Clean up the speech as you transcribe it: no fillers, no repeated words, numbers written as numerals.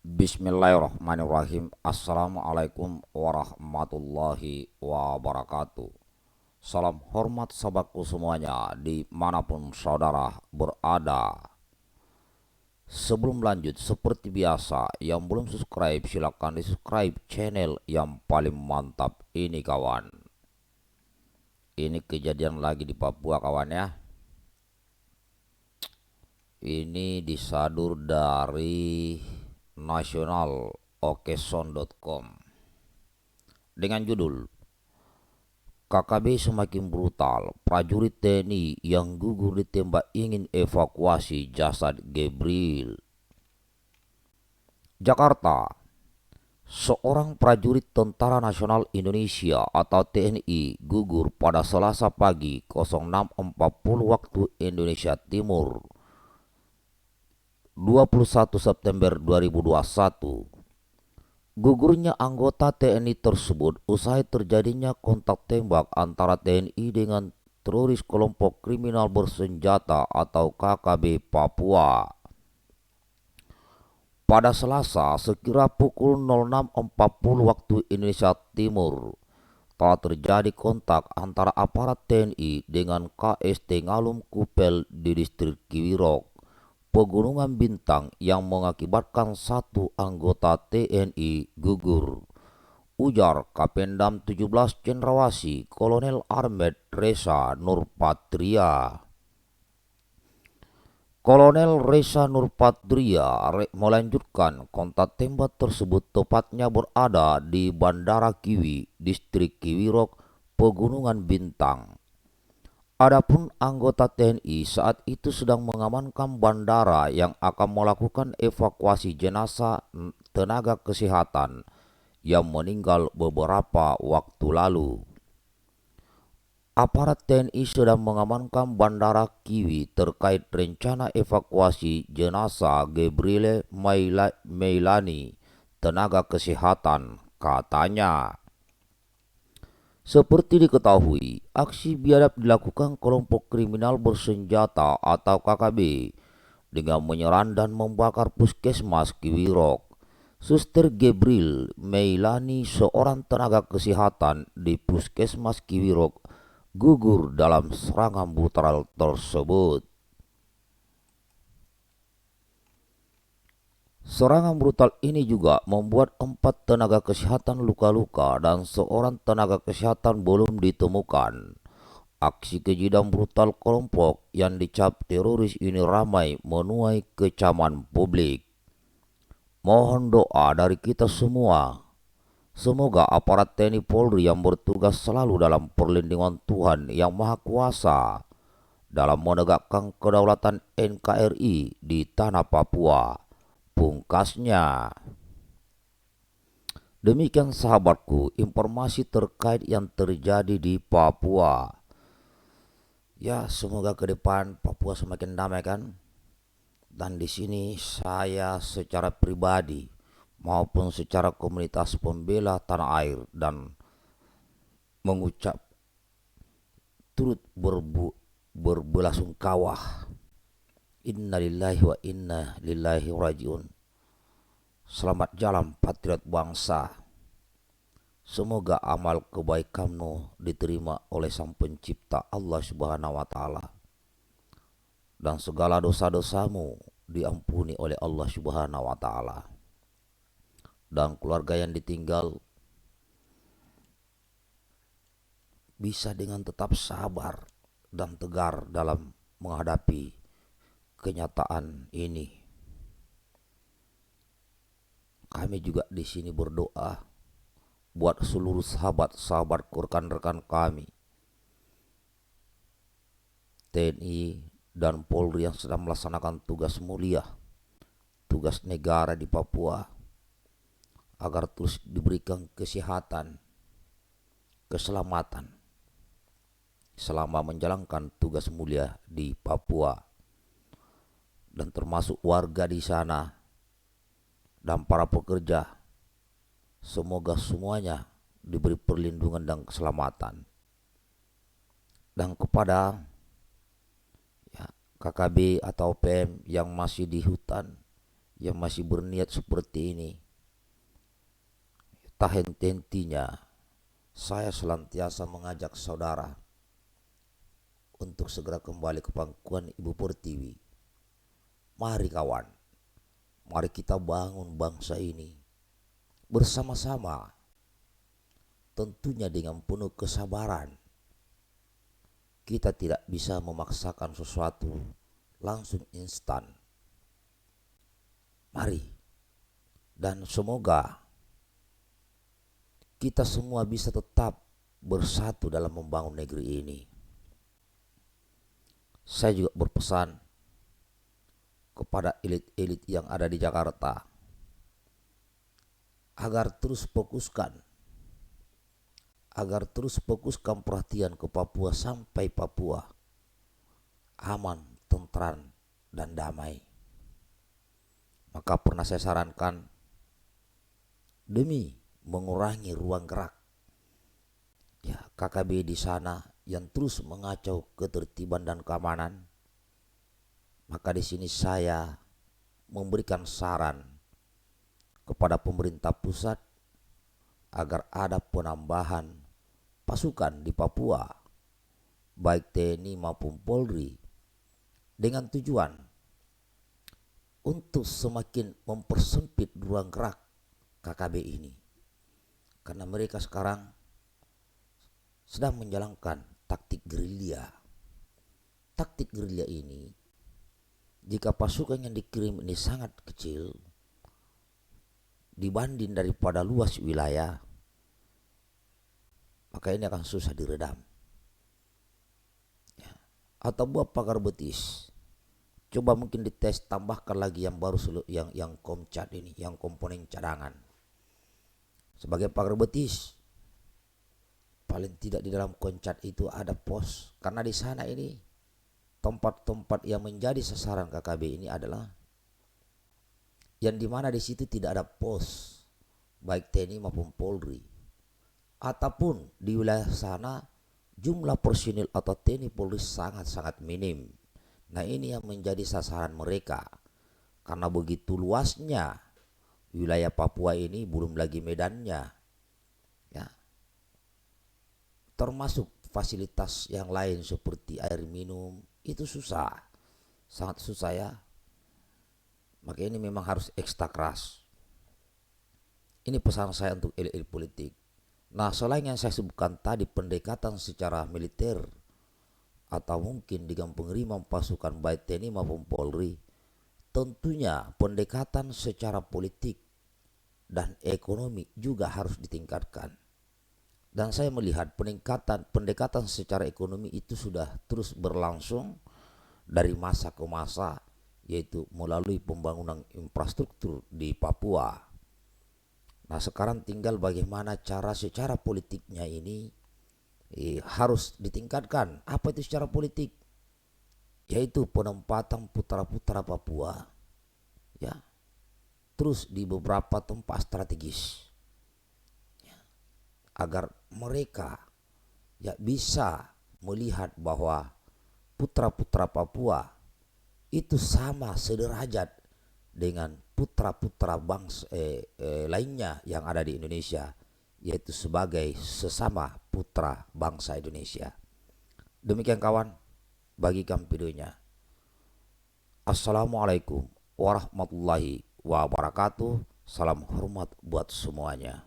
Bismillahirrahmanirrahim. Assalamualaikum warahmatullahi wabarakatuh. Salam hormat sahabatku semuanya dimanapun saudara berada. Sebelum lanjut, seperti biasa, yang belum subscribe silahkan di subscribe channel yang paling mantap ini kawan. Ini kejadian lagi di Papua kawan ya. Ini disadur dari nasionalokeson.com dengan judul KKB semakin brutal, prajurit TNI yang gugur ditembak ingin evakuasi jasad Gebril. Jakarta, seorang prajurit Tentara Nasional Indonesia atau TNI gugur pada Selasa pagi 06.40 waktu Indonesia Timur 21 September 2021. Gugurnya anggota TNI tersebut usai terjadinya kontak tembak antara TNI dengan teroris kelompok kriminal bersenjata atau KKB Papua. Pada Selasa sekira pukul 06.40 waktu Indonesia Timur telah terjadi kontak antara aparat TNI dengan KST Ngalum Kupel di distrik Kiwirok, Pegunungan Bintang yang mengakibatkan satu anggota TNI gugur, ujar Kapendam 17 Cendrawasih Kolonel Armed Reza Nurpatria. Kolonel Reza Nurpatria melanjutkan kontak tembak tersebut tepatnya berada di Bandara Kiwi, distrik Kiwirok, Pegunungan Bintang. Adapun anggota TNI saat itu sedang mengamankan bandara yang akan melakukan evakuasi jenazah tenaga kesehatan yang meninggal beberapa waktu lalu. Aparat TNI sedang mengamankan bandara Kiwi terkait rencana evakuasi jenazah Gabriele Meilani tenaga kesehatan, katanya. Seperti diketahui, aksi biadab dilakukan kelompok kriminal bersenjata atau KKB dengan menyerang dan membakar puskesmas Kiwirok. Suster Gebril Meilani, seorang tenaga kesehatan di puskesmas Kiwirok, gugur dalam serangan brutal tersebut. Serangan brutal ini juga membuat 4 tenaga kesehatan luka-luka dan seorang tenaga kesehatan belum ditemukan. Aksi keji dan brutal kelompok yang dicap teroris ini ramai menuai kecaman publik. Mohon doa dari kita semua. Semoga aparat TNI Polri yang bertugas selalu dalam perlindungan Tuhan Yang Maha Kuasa dalam menegakkan kedaulatan NKRI di tanah Papua, pungkasnya. Demikian sahabatku, informasi terkait yang terjadi di Papua. Ya, semoga ke depan Papua semakin damai kan. Dan di sini saya secara pribadi maupun secara komunitas pembela tanah air dan mengucap turut berbelasungkawa. Innalillahi wa inna lillahi rajiun. Selamat jalan patriot bangsa. Semoga amal kebaikanmu diterima oleh Sang Pencipta Allah Subhanahu wa taala dan segala dosa-dosamu diampuni oleh Allah Subhanahu wa taala. Dan keluarga yang ditinggal bisa dengan tetap sabar dan tegar dalam menghadapi kenyataan ini. Kami juga di sini berdoa buat seluruh sahabat-sahabat rekan-rekan kami TNI dan Polri yang sedang melaksanakan tugas mulia, tugas negara di Papua, agar terus diberikan kesehatan, keselamatan selama menjalankan tugas mulia di Papua, dan termasuk warga di sana dan para pekerja. Semoga semuanya diberi perlindungan dan keselamatan. Dan kepada KKB atau PM yang masih di hutan, yang masih berniat seperti ini, tak henti-hentinya saya selantiasa mengajak saudara untuk segera kembali ke pangkuan Ibu Pertiwi. Mari kawan, mari kita bangun bangsa ini bersama-sama, tentunya dengan penuh kesabaran. Kita tidak bisa memaksakan sesuatu langsung instan. Mari, dan semoga kita semua bisa tetap bersatu dalam membangun negeri ini. Saya juga berpesan kepada elit-elit yang ada di Jakarta agar terus fokuskan perhatian ke Papua sampai Papua aman, tentram, dan damai. Maka pernah saya sarankan, demi mengurangi ruang gerak ya KKB di sana yang terus mengacau ketertiban dan keamanan, maka di sini saya memberikan saran kepada pemerintah pusat agar ada penambahan pasukan di Papua, baik TNI maupun Polri, dengan tujuan untuk semakin mempersempit ruang gerak KKB ini. Karena mereka sekarang sedang menjalankan taktik gerilya. Taktik gerilya ini, jika pasukan yang dikirim ini sangat kecil dibanding daripada luas wilayah, maka ini akan susah diredam. Ya. Atau buat pagar betis. Coba mungkin dites, tambahkan lagi yang baru, yang komcat ini, yang komponen cadangan sebagai pagar betis. Paling tidak di dalam komcat itu ada pos, karena di sana ini tempat-tempat yang menjadi sasaran KKB ini adalah yang dimana di situ tidak ada pos baik TNI maupun Polri, ataupun di wilayah sana jumlah personil atau TNI Polri sangat-sangat minim. Nah, ini yang menjadi sasaran mereka, karena begitu luasnya wilayah Papua ini, belum lagi medannya ya, termasuk fasilitas yang lain seperti air minum, itu susah, sangat susah ya. Maka ini memang harus ekstra keras. Ini pesan saya untuk elit politik. Nah, selain yang saya sebutkan tadi, pendekatan secara militer atau mungkin dengan pengiriman pasukan baik TNI maupun Polri, tentunya pendekatan secara politik dan ekonomi juga harus ditingkatkan. Dan saya melihat pendekatan secara ekonomi itu sudah terus berlangsung dari masa ke masa, yaitu melalui pembangunan infrastruktur di Papua. Nah, sekarang tinggal bagaimana cara secara politiknya ini harus ditingkatkan. Apa itu secara politik? Yaitu penempatan putra-putra Papua ya, terus di beberapa tempat strategis ya, agar mereka ya bisa melihat bahwa putra-putra Papua itu sama sederajat dengan putra-putra bangsa lainnya yang ada di Indonesia, yaitu sebagai sesama putra bangsa Indonesia. Demikian kawan, bagikan videonya. Assalamualaikum warahmatullahi wabarakatuh. Salam hormat buat semuanya.